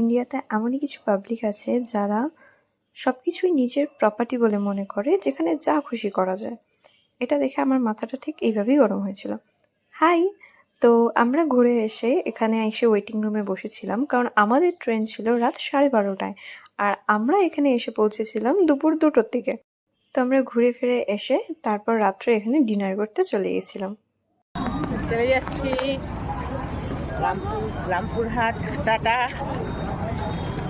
ইন্ডিয়াতে এমনই কিছু পাবলিক আছে যারা সবকিছুই নিজের প্রপার্টি বলে মনে করে, যেখানে যা খুশি করা যায়। এটা দেখে আমার মাথাটা ঠিক এইভাবেই গরম হয়েছিল। হাই! তো আমরা ঘুরে এখানে এসে ওয়েটিং রুমে বসেছিলাম, কারণ আমাদের ট্রেন ছিল রাত 12:30টায়, আর আমরা এখানে এসে পৌঁছেছিলাম দুপুর 2টোর দিকে। তো আমরা ঘুরে ফিরে এসে তারপর রাত্রে এখানে ডিনার করতে চলে গেছিলাম। চলে যাচ্ছি রামপুরহাট, টাটা।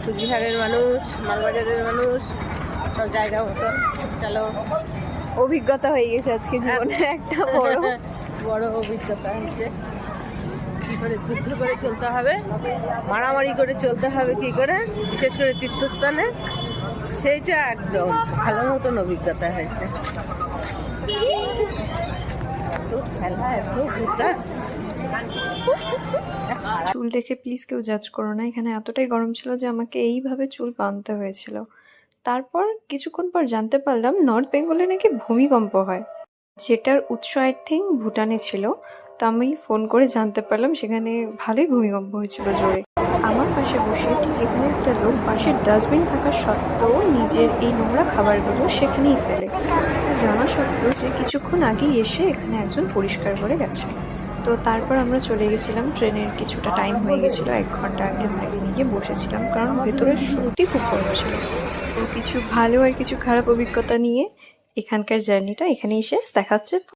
কুচবিহারের মানুষ, মালবাজারের মানুষ, সব জায়গা মতো। চলো, অভিজ্ঞতা হয়ে গেছে আজকে জীবনে একটা বড় অভিজ্ঞতা হচ্ছে। কি করে যুদ্ধ করে চলতে হবে, মারামারি করে চলতে হবে কি করে, বিশেষ করে তীর্থস্থানে, সেইটা একদম ভালো মতন অভিজ্ঞতা হয়েছে। তো খেলা এত ঘুরটা। চুল দেখে প্লিজ কেউ জাজ করো না, এখানে এতটাই গরম ছিল যে আমাকে এইভাবে চুল বাঁধতে হয়েছিল। তারপর কিছুক্ষণ পর জানতে পারলাম নর্থ বেঙ্গলে নাকি ভূমিকম্প হয়, যেটার উৎস আই থিঙ্ক ভুটানে ছিল। তো আমি ফোন করে জানতে পারলাম সেখানে ভালোই ভূমিকম্প হয়েছিল জোরে। আমার পাশে বসে ঠিক এখানে একটা লোক পাশে ডাস্টবিন থাকা সত্ত্বেও নিজের এই নোংরা খাবারগুলো সেখানেই ফেলে, জানা সত্ত্বেও যে কিছুক্ষণ আগেই এসে এখানে একজন পরিষ্কার করে গেছে। তো তারপর আমরা চলে গেছিলাম, ট্রেনের কিছুটা টাইম হয়ে গেছিলো, 1 ঘন্টা আগে আমরা এখানে গিয়ে বসেছিলাম, কারণ ভেতরে সত্যি খুব গরম ছিল। তো কিছু ভালো আর কিছু খারাপ অভিজ্ঞতা নিয়ে এখানকার জার্নিটা এখানেই শেষ। দেখা হচ্ছে